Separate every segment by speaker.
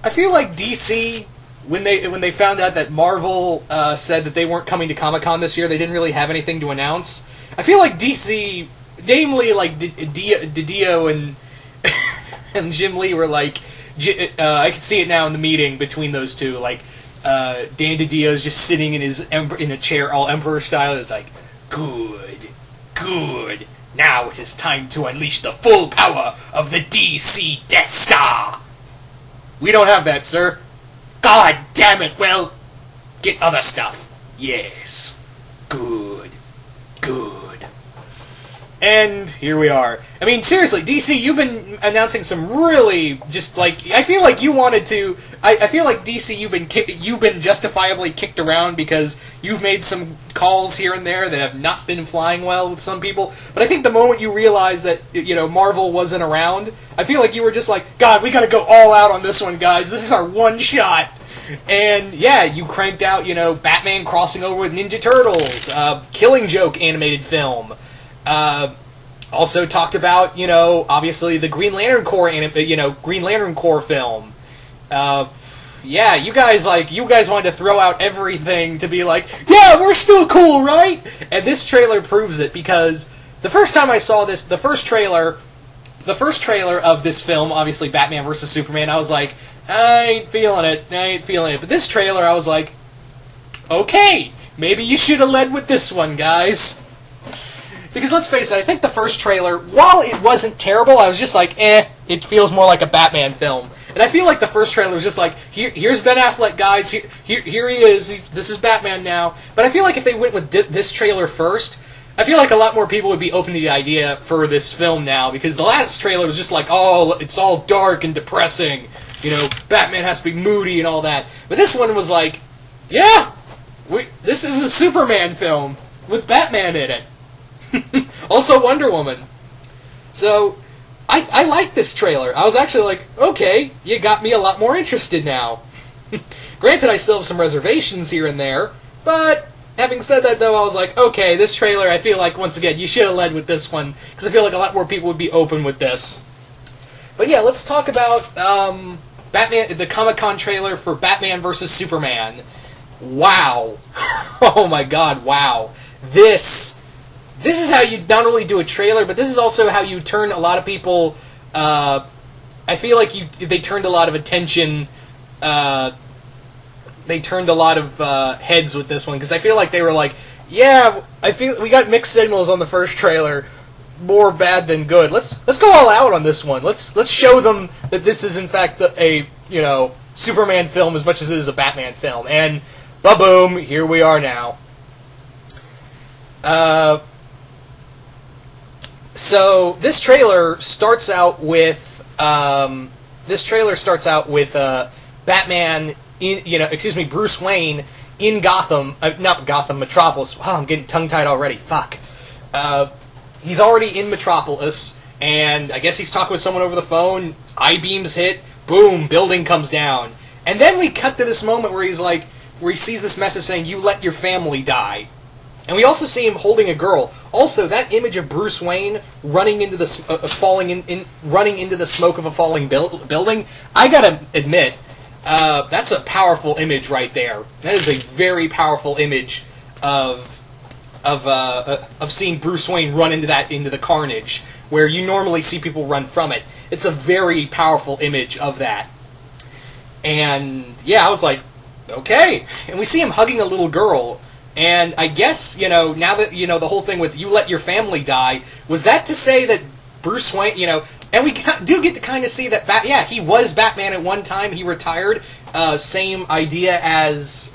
Speaker 1: I feel like DC, when they found out that Marvel said that they weren't coming to Comic-Con this year, they didn't really have anything to announce. I feel like DC, namely like Didio and and Jim Lee were like, I could see it now in the meeting between those two, like Dan Didio's just sitting in in a chair, all Emperor style. It's like, good. Now it is time to unleash the full power of the DC Death Star. We don't have that, sir. God damn it, well, get other stuff. Yes. Good. And here we are. I mean, seriously, DC, you've been announcing some really, just like, I feel like you wanted to, I feel like DC, you've been justifiably kicked around because you've made some calls here and there that have not been flying well with some people, but I think the moment you realized that, Marvel wasn't around, I feel like you were just like, God, we gotta go all out on this one, guys, this is our one shot. And, yeah, you cranked out, Batman crossing over with Ninja Turtles, Killing Joke animated film, also talked about, obviously the Green Lantern Corps film. Yeah, you guys wanted to throw out everything to be like, yeah, we're still cool, right? And this trailer proves it, because the first time I saw this, the first trailer of this film, obviously Batman vs. Superman, I was like, I ain't feeling it. But this trailer, I was like, okay, maybe you should have led with this one, guys. Because let's face it, I think the first trailer, while it wasn't terrible, I was just like, it feels more like a Batman film. And I feel like the first trailer was just like, here's Ben Affleck, guys, here he is, this is Batman now. But I feel like if they went with this trailer first, I feel like a lot more people would be open to the idea for this film now, because the last trailer was just like, oh, it's all dark and depressing, Batman has to be moody and all that. But this one was like, yeah, this is a Superman film with Batman in it. Also Wonder Woman. So, I like this trailer. I was actually like, okay, you got me a lot more interested now. Granted, I still have some reservations here and there, but having said that, though, I was like, okay, this trailer, I feel like, once again, you should have led with this one, because I feel like a lot more people would be open with this. But yeah, let's talk about Batman, the Comic-Con trailer for Batman vs. Superman. Wow. Oh my god, wow. This is how you not only do a trailer, but this is also how you turn a lot of people, I feel like they turned a lot of attention, they turned a lot of heads with this one, because I feel like they were like, yeah, I feel we got mixed signals on the first trailer, more bad than good. Let's go all out on this one. Let's show them that this is in fact a Superman film as much as it is a Batman film. And ba-boom, here we are now. So this trailer starts out with Batman in Bruce Wayne in Gotham, not Gotham, Metropolis. Wow, I'm getting tongue-tied already. Fuck. He's already in Metropolis, and I guess he's talking with someone over the phone. I-beams hit. Boom, building comes down. And then we cut to this moment where he sees this message saying, "You let your family die." And we also see him holding a girl. Also, that image of Bruce Wayne running into the running into the smoke of a falling building, I gotta admit, that's a powerful image right there. That is a very powerful image of seeing Bruce Wayne run into the carnage, where you normally see people run from it. It's a very powerful image of that. And yeah, I was like, okay. And we see him hugging a little girl. And I guess, now that, the whole thing with you let your family die, was that to say that Bruce Wayne, and we do get to kind of see that, he was Batman at one time, he retired, same idea as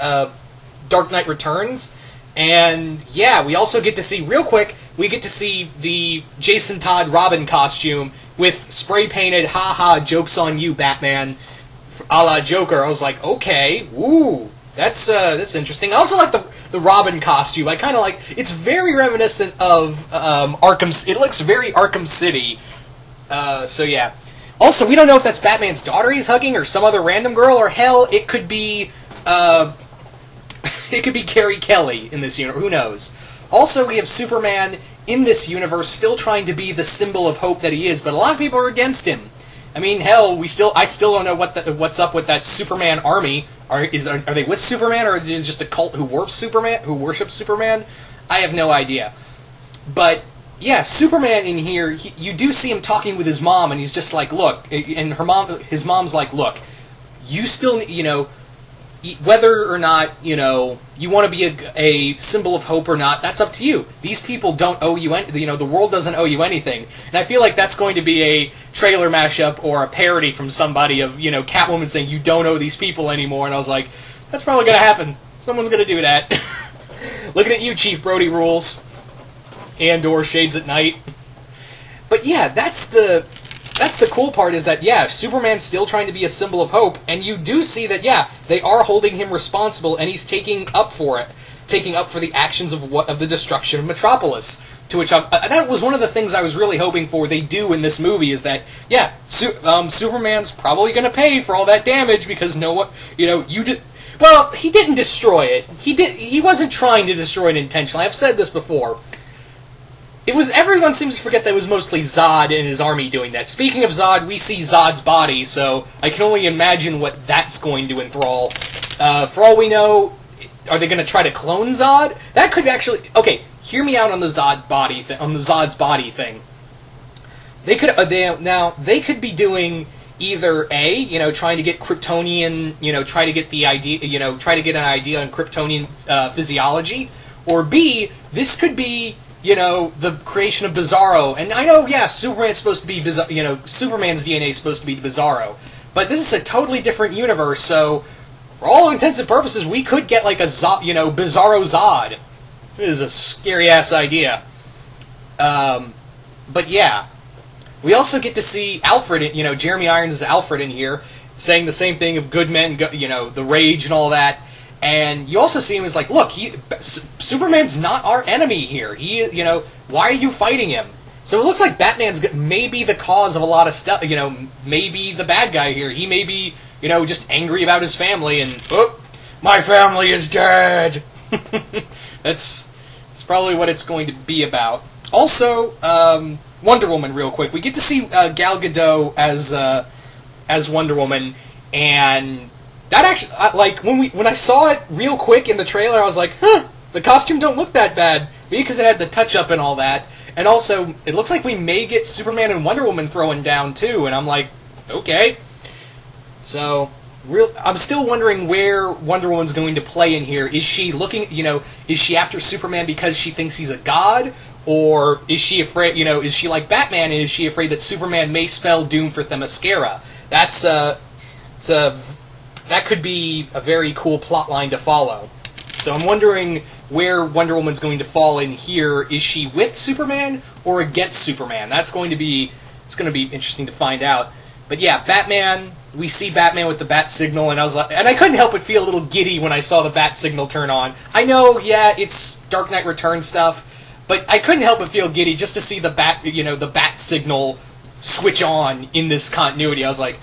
Speaker 1: Dark Knight Returns, and yeah, we also get to see, real quick, we get to see the Jason Todd Robin costume with spray-painted, haha, joke's on you, Batman, a la Joker. I was like, okay, ooh, that's interesting. I also like the Robin costume. I kind of like, it's very reminiscent of Arkham. It looks very Arkham City. So yeah. Also, we don't know if that's Batman's daughter he's hugging or some other random girl, or hell, it could be Carrie Kelly in this universe. Who knows? Also, we have Superman in this universe still trying to be the symbol of hope that he is, but a lot of people are against him. I mean, hell, I still don't know what's up with that Superman army. Are they with Superman, or is it just a cult who worships Superman? I have no idea. But yeah, Superman in here, you do see him talking with his mom, and he's just like, look, and his mom's like, look, you still, whether or not, you want to be a symbol of hope or not, that's up to you. These people don't owe you the world doesn't owe you anything. And I feel like that's going to be a trailer mashup or a parody from somebody of, Catwoman saying, you don't owe these people anymore. And I was like, that's probably going to happen. Someone's going to do that. Looking at you, Chief Brody Rules. And/or Shades at Night. But yeah, that's the cool part, is that, yeah, Superman's still trying to be a symbol of hope, and you do see that, yeah, they are holding him responsible, and he's taking up for the actions of the destruction of Metropolis. To which that was one of the things I was really hoping for they do in this movie, is that, yeah, Superman's probably going to pay for all that damage, because well, he didn't destroy it. He wasn't trying to destroy it intentionally. I've said this before. Everyone seems to forget that it was mostly Zod and his army doing that. Speaking of Zod, we see Zod's body, so I can only imagine what that's going to enthrall. For all we know, are they going to try to clone Zod? That could actually... Okay, hear me out on the Zod's body thing. They could they could be doing either A, trying to get Kryptonian, try to get the idea, try to get an idea on Kryptonian physiology, or B, this could be the creation of Bizarro. And I know, yeah, Superman's supposed to be Superman's DNA is supposed to be Bizarro, but this is a totally different universe. So, for all intents and purposes, we could get like a Bizarro Zod. It is a scary ass idea. But yeah, we also get to see Alfred. Jeremy Irons is Alfred in here, saying the same thing of good men, the rage and all that. And you also see him as like, look, Superman's not our enemy here. Why are you fighting him? So it looks like Batman's maybe the cause of a lot of stuff. Maybe the bad guy here. He may be, just angry about his family and, my family is dead. That's probably what it's going to be about. Also, Wonder Woman, real quick. We get to see Gal Gadot as Wonder Woman, and that actually, when I saw it real quick in the trailer, I was like, the costume don't look that bad. Maybe because it had the touch-up and all that. And also, it looks like we may get Superman and Wonder Woman throwing down, too. And I'm like, okay. So, I'm still wondering where Wonder Woman's going to play in here. Is she is she after Superman because she thinks he's a god? Or is she afraid, is she like Batman, and is she afraid that Superman may spell doom for Themyscira? That could be a very cool plot line to follow. So I'm wondering where Wonder Woman's going to fall in here. Is she with Superman or against Superman? It's going to be interesting to find out. But yeah, Batman, we see Batman with the bat signal, and I couldn't help but feel a little giddy when I saw the bat signal turn on. I know, yeah, it's Dark Knight Returns stuff, but I couldn't help but feel giddy just to see the bat signal switch on in this continuity. I was like,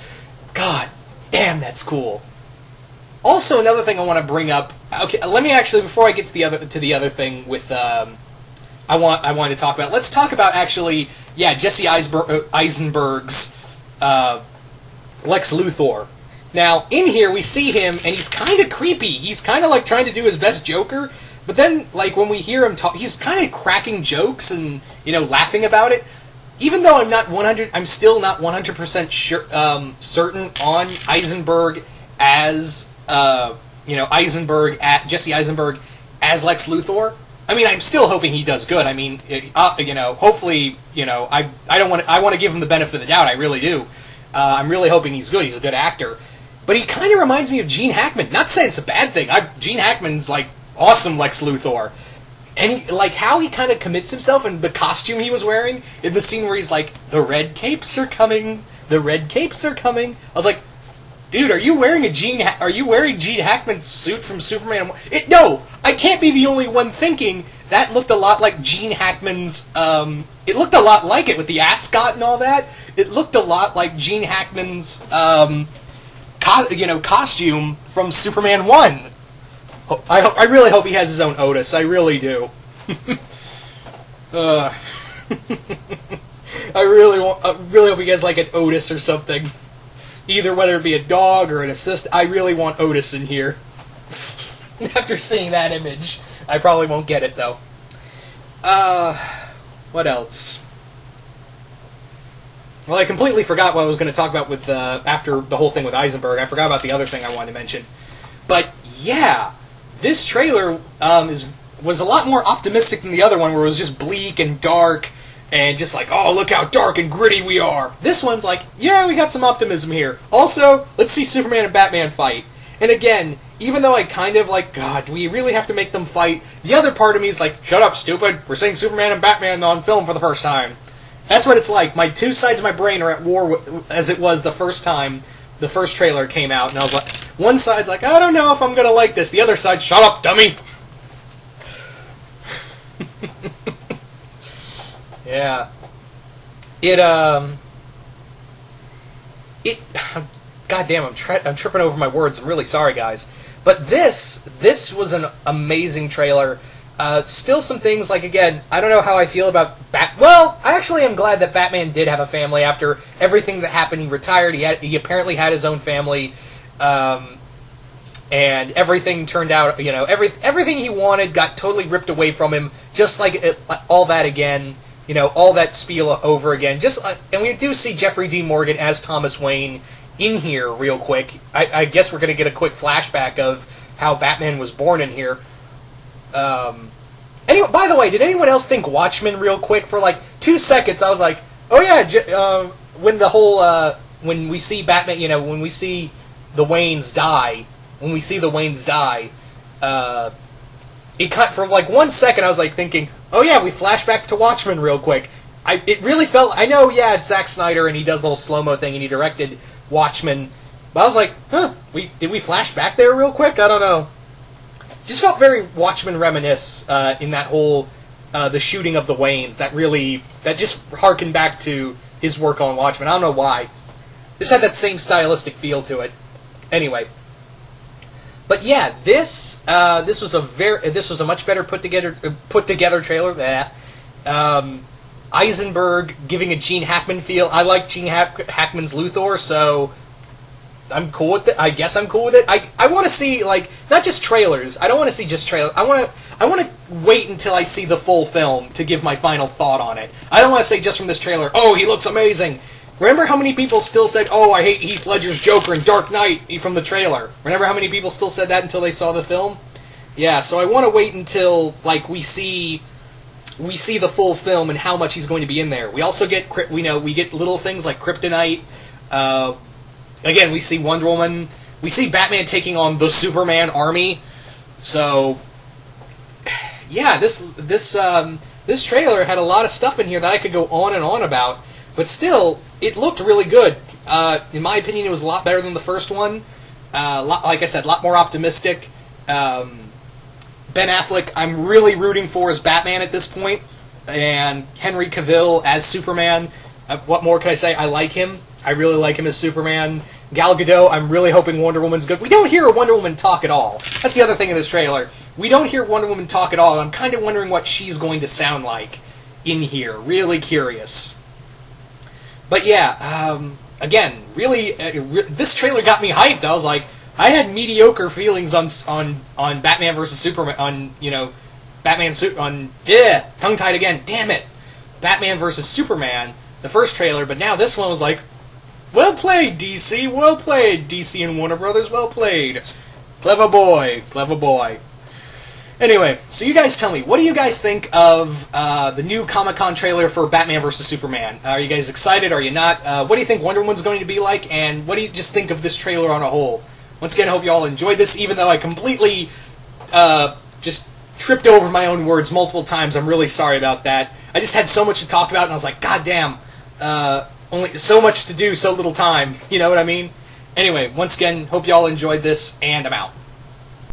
Speaker 1: God damn, that's cool. Also, another thing I want to bring up. Okay, let me actually, before I get to the other thing with I wanted to talk about. Let's talk about actually, yeah, Jesse Eisenberg's Lex Luthor. Now, in here we see him, and he's kind of creepy. He's kind of like trying to do his best Joker, but then like when we hear him talk, he's kind of cracking jokes and laughing about it. Even though I'm still not 100% sure, certain on Eisenberg as Jesse Eisenberg as Lex Luthor. I mean, I'm still hoping he does good. I mean, hopefully, I want to give him the benefit of the doubt. I really do. I'm really hoping he's good. He's a good actor. But he kind of reminds me of Gene Hackman. Not to say it's a bad thing. Gene Hackman's like awesome Lex Luthor. And how he kind of commits himself and the costume he was wearing in the scene where he's like, the red capes are coming. The red capes are coming. I was like, dude, are you wearing Gene Hackman's suit from Superman? No, I can't be the only one thinking that looked a lot like Gene Hackman's. It looked a lot like it with the ascot and all that. It looked a lot like Gene Hackman's, costume from Superman 1. I really hope he has his own Otis. I really do. I really hope you guys like an Otis or something. Either whether it be a dog or an assist, I really want Otis in here. After seeing that image, I probably won't get it though. What else? Well, I completely forgot what I was going to talk about with after the whole thing with Eisenberg. I forgot about the other thing I wanted to mention. But yeah, this trailer was a lot more optimistic than the other one, where it was just bleak and dark and just like, oh, look how dark and gritty we are. This one's like, yeah, we got some optimism here. Also, let's see Superman and Batman fight. And again, even though I kind of like, God, do we really have to make them fight? The other part of me is like, shut up, stupid. We're seeing Superman and Batman on film for the first time. That's what it's like. My two sides of my brain are at war as it was the first time the first trailer came out. And I was like, one side's like, I don't know if I'm going to like this. The other side, shut up, dummy. Yeah. Goddamn, I'm tripping over my words. I'm really sorry, guys. But this was an amazing trailer. Still some things, like, again, I don't know how I feel about well, I actually am glad that Batman did have a family after everything that happened. He retired. He apparently had his own family, and everything turned out, you know, everything he wanted got totally ripped away from him, just like all that again, you know, all that spiel over again. And we do see Jeffrey D. Morgan as Thomas Wayne in here real quick. I guess we're going to get a quick flashback of how Batman was born in here. Anyway, by the way, did anyone else think Watchmen real quick? For like 2 seconds, I was like, oh yeah, when the whole, when we see Batman, you know, when we see the Waynes die, it cut for like 1 second, I was like thinking, oh yeah, we flash back to Watchmen real quick. It really felt, I know, yeah, it's Zack Snyder and he does the little slow-mo thing and he directed Watchmen, but I was like, huh, did we flash back there real quick? I don't know. Just felt very Watchmen reminisce in that whole the shooting of the Waynes. That just harkened back to his work on Watchmen. I don't know why. Just had that same stylistic feel to it. Anyway, but yeah, this was a much better put together trailer. That Eisenberg giving a Gene Hackman feel. I like Gene Hackman's Luthor, so I'm cool with it. I guess I'm cool with it. I want to see, like, not just trailers. I don't want to see just trailers. I want to wait until I see the full film to give my final thought on it. I don't want to say just from this trailer, oh, he looks amazing. Remember how many people still said, oh, I hate Heath Ledger's Joker in Dark Knight from the trailer? Remember how many people still said that until they saw the film? Yeah, so I want to wait until, like, we see the full film and how much he's going to be in there. We also get, we get little things like Kryptonite. Again, we see Wonder Woman. We see Batman taking on the Superman army. So, yeah, this trailer had a lot of stuff in here that I could go on and on about. But still, it looked really good. In my opinion, it was a lot better than the first one. Like I said, a lot more optimistic. Ben Affleck, I'm really rooting for as Batman at this point. And Henry Cavill as Superman. What more can I say? I like him. I really like him as Superman. Gal Gadot, I'm really hoping Wonder Woman's good. We don't hear Wonder Woman talk at all. That's the other thing in this trailer. We don't hear Wonder Woman talk at all. I'm kind of wondering what she's going to sound like in here. Really curious. But yeah, again, really, this trailer got me hyped. I was like, I had mediocre feelings on Batman vs. Superman, on, you know, tongue-tied again, damn it, Batman vs. Superman, the first trailer, but now this one was like, well played, DC, well played, DC and Warner Brothers, well played. Clever boy, clever boy. Anyway, so you guys tell me, what do you guys think of the new Comic-Con trailer for Batman vs. Superman? Are you guys excited? Are you not? What do you think Wonder Woman's going to be like? And what do you just think of this trailer on a whole? Once again, I hope you all enjoyed this, even though I completely just tripped over my own words multiple times. I'm really sorry about that. I just had so much to talk about, and I was like, God damn, only so much to do, so little time. You know what I mean? Anyway, once again, hope you all enjoyed this, and I'm out.